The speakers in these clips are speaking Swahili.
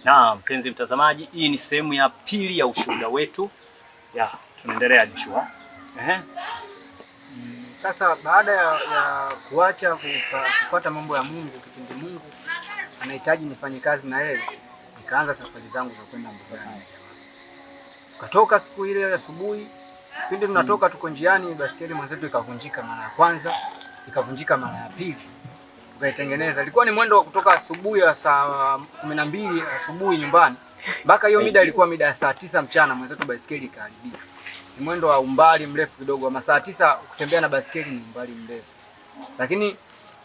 Na mpenzi mtazamaji, hii ni sehemu ya pili ya ushuhuda wetu. Tunaendelea Joshua. Sasa baada ya kuacha kufuata mambo ya Mungu, kipindi Mungu anahitaji nifanye kazi na yeye, nikaanza safari zangu za kwenda mbugani. Katoka siku ile asubuhi, kipindi tunatoka tuko njiani, basikeli mwenzetu ikavunjika mara ya kwanza, ikavunjika mara ya pili. Tukaitengeneza. Ilikuwa ni mwendo wa kutoka asubuhi ya saa 12 asubuhi nyumbani mpaka hiyo mida ilikuwa mida ya saa 9 mchana, mwenzetu basikeli ikaharibika. Ni mwendo wa umbali mrefu kidogo, masaa 9 kutembea na basikeli ni umbali mrefu. Lakini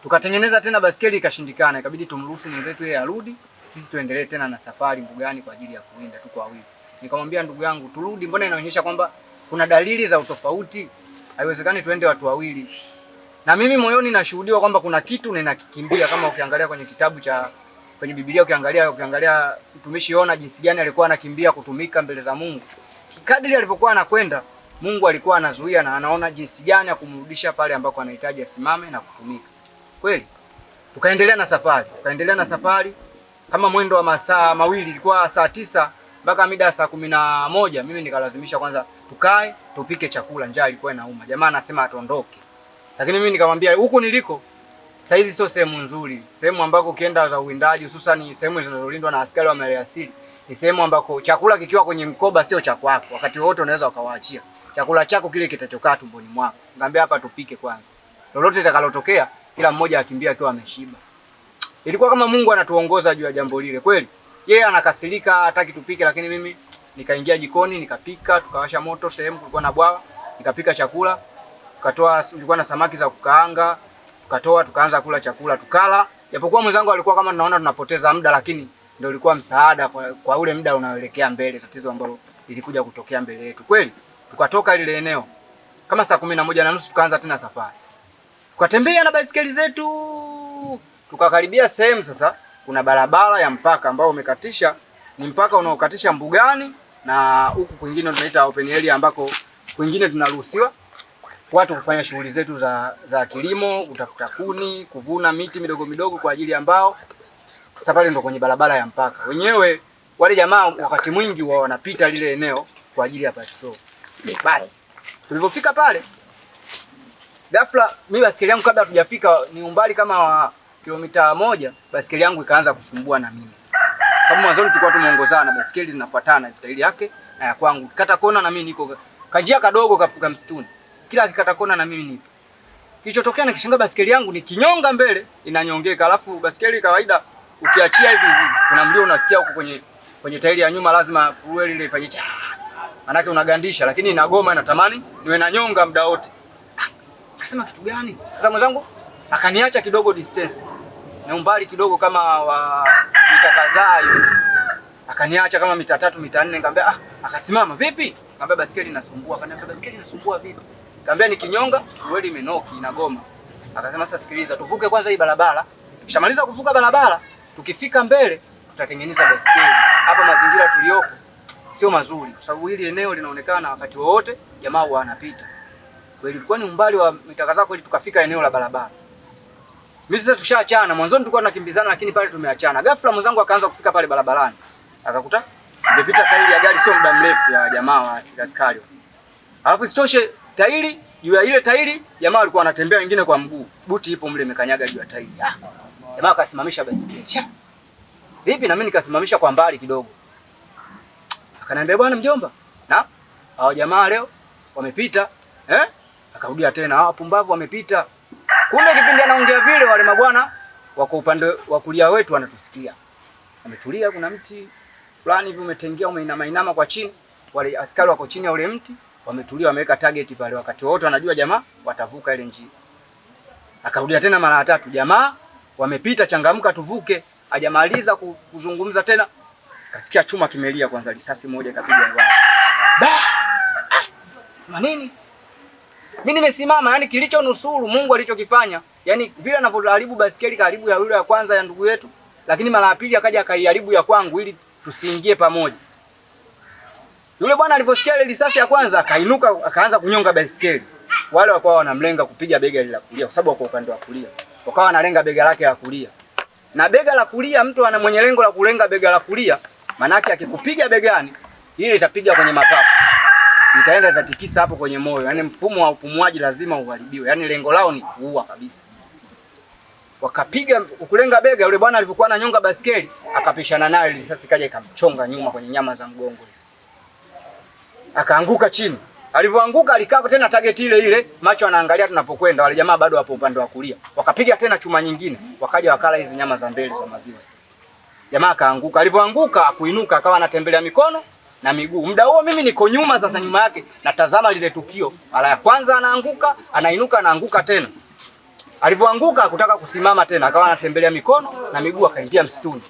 tukatengeneza tena basikeli ikashindikana, ikabidi tumruhusu mwenzetu yeye arudi, sisi tuendelee tena na safari mbugani kwa ajili ya kuwinda tu kwa wawili. Nikamwambia ndugu yangu turudi, mbona inaonyesha kwamba kuna dalili za utofauti, haiwezekani tuende watu wawili. Na mimi moyoni nashuhudia kwamba kuna kitu ninakikimbia. Kama ukiangalia kwenye kitabu cha kwenye Biblia, ukiangalia mtumishi Yona jinsi gani alikuwa anakimbia kutumika mbele za Mungu. Kadri alivyokuwa anakwenda, Mungu alikuwa anazuia na anaona jinsi gani ya kumrudisha pale ambako anahitaji asimame na kutumika. Kweli tukaendelea na safari kama mwendo wa masaa mawili, ilikuwa saa 9 mpaka mida saa 11. Mimi nikalazimisha kwanza tukae tupike chakula, njaa ilikuwa inauma. Jamaa anasema atondoke. Lakini mimi nikamwambia huku niliko sasa hizi sio sehemu nzuri. Sehemu ambako ukienda za uwindaji, hususan sehemu zinazolindwa na askari wa maliasili, ni sehemu ambako chakula kikiwa kwenye mkoba sio cha kwako. Wakati wote unaweza ukawaachia. Chakula chako kile kitachokaa tumboni mwako. Nikamwambia hapa tupike kwanza. Lolote litakalotokea kila mmoja akimbia akiwa ameshiba. Ilikuwa kama Mungu anatuongoza juu ya jambo lile. Kweli yeye anakasirika hataki tupike, lakini mimi nikaingia jikoni nikapika, tukawasha moto sehemu kulikuwa na bwawa, nikapika chakula. Nilikuwa na samaki za kukaanga, tukaanza kula chakula tukala. Japokuwa mwenzangu alikuwa kama tunaona tunapoteza muda, lakini ndio ilikuwa msaada kwa ule muda unaoelekea mbele, tatizo ambalo lilikuja kutokea mbele yetu. Kweli tukatoka lile eneo kama saa 11:30 tukaanza tena safari. Tukatembea na baisikeli zetu. Tukakaribia sehemu sasa kuna barabara ya mpaka ambao umekatisha, ni mpaka unaokatisha mbugani na huku kwingine tunaita open area ambako kwingine tunaruhusiwa watu kufanya shughuli zetu za kilimo, kutafuta kuni, kuvuna miti midogo midogo kwa ajili ya mbao. Sasa pale ndo kwenye barabara ya mpaka. Wenyewe wale jamaa wakati mwingi wao wanapita lile eneo kwa ajili ya patrol. Basi tulipofika pale, ghafla mimi basikeli yangu kabla hatujafika ni umbali kama wa kilomita 1, basikeli yangu ikaanza kusumbua na mimi. Sababu mwanzo tulikuwa tumeongozana, basikeli zinafuatana staili yake na ya kwangu. Kikata kona na mimi niko kajia kadogo kapuka msituni. Kila akikata kona na mimi nipo. Kilichotokea nikishangaa basikeli yangu ni kinyonga mbele inanyongeka, alafu basikeli kawaida ukiachia hivi kuna mlio unasikia huko kwenye tairi ya nyuma, lazima fuel ile ifanye cha. Manake unagandisha, lakini inagoma inatamani niwe na nyonga muda wote. Akasema kitu gani? Sasa mwenzangu akaniacha kidogo distance. Na umbali kidogo kama wa mita kadhaa hiyo. Akaniacha kama mita 3 mita 4, nikamwambia akasimama, "Vipi?" Nikamwambia basikeli inasumbua. Akaniambia basikeli inasumbua vipi? Nikamwambia ni kinyonga, fueli imenoki inagoma. Akasema sasa sikiliza, tuvuke kwanza hii barabara. Tukishamaliza kuvuka barabara, tukifika mbele tutatengeneza basikeli. Hapa mazingira tuliopo sio mazuri kwa sababu hili eneo linaonekana wakati wote jamaa wanapita. Kwa hiyo ilikuwa ni umbali wa mita kadhaa ili tukafika eneo la barabara. Mimi sasa tushaachana, mwanzo tulikuwa tunakimbizana lakini pale tumeachana. Ghafla mwenzangu akaanza kufika pale barabarani. Akakuta nimepita tairi ya gari sio muda mrefu ya jamaa wa askari. Alafu isitoshe tairi juu ya ile tairi jamaa alikuwa anatembea wengine kwa mguu. Buti ipo mle imekanyaga juu ya tairi. Jamaa akasimamisha basikeli. Vipi? Na mimi nikasimamisha kwa mbali kidogo. Akaniambia bwana mjomba, na hao jamaa leo wamepita. Akarudia tena, hao pumbavu wamepita. Kumbe kipindi anaongea vile wale mabwana wako upande wa kulia wetu wanatusikia. Wametulia, kuna mti fulani hivi umetengea umeinama kwa chini. Wale askari wako chini ya ule mti, wametulia wameweka target pale, wakati wote wanajua jamaa watavuka ile njia. Akarudia tena mara 3, jamaa wamepita, changamka tuvuke. Hajamaliza kuzungumza tena, kasikia chuma kimelia kwanza, risasi moja ikapiga hewani. Manini? Mimi nimesimama, yani kilichonusuru Mungu alichokifanya. Yani vile anavyoharibu basikeli karibu ya yule ya kwanza ya ndugu yetu, lakini mara ya pili akaja akaiharibu ya kwangu ili tusiingie pamoja. Yule bwana aliposikia ile risasi ya kwanza akainuka akaanza kunyonga basikeli. Wale wakawa wanamlenga kupiga bega ile la kulia kwa sababu wako upande wa kulia. Wakawa wanalenga bega lake la kulia. Na bega la kulia, mtu ana mwenye lengo la kulenga bega la kulia, manake akikupiga begani, ile itapiga kwenye mapafu. Itaenda itatikisa hapo kwenye moyo. Yaani mfumo wa upumuaji lazima uharibiwe. Yaani lengo lao ni kuua kabisa. Wakapiga kulenga bega, yule bwana alivyokuwa ananyonga baskeli, akapishana nayo, ile risasi kaja ikamchonga nyuma kwenye nyama za mgongo hizo. Akaanguka chini. Alivyoanguka alikaa tena target ile ile, macho anaangalia tunapokwenda. Wale jamaa bado wapo upande wa kulia. Wakapiga tena chuma nyingine, wakaja wakala hizo nyama za mbele za maziwa. Jamaa akaanguka. Alivyoanguka akuinuka akawa anatembelea mikono na miguu. Muda huo mimi niko nyuma sasa nyuma yake natazama lile tukio. Mara ya kwanza anaanguka, anainuka, anaanguka tena. Alivyoanguka hakutaka kusimama tena, akawa anatembelea mikono na miguu, akaingia msituni.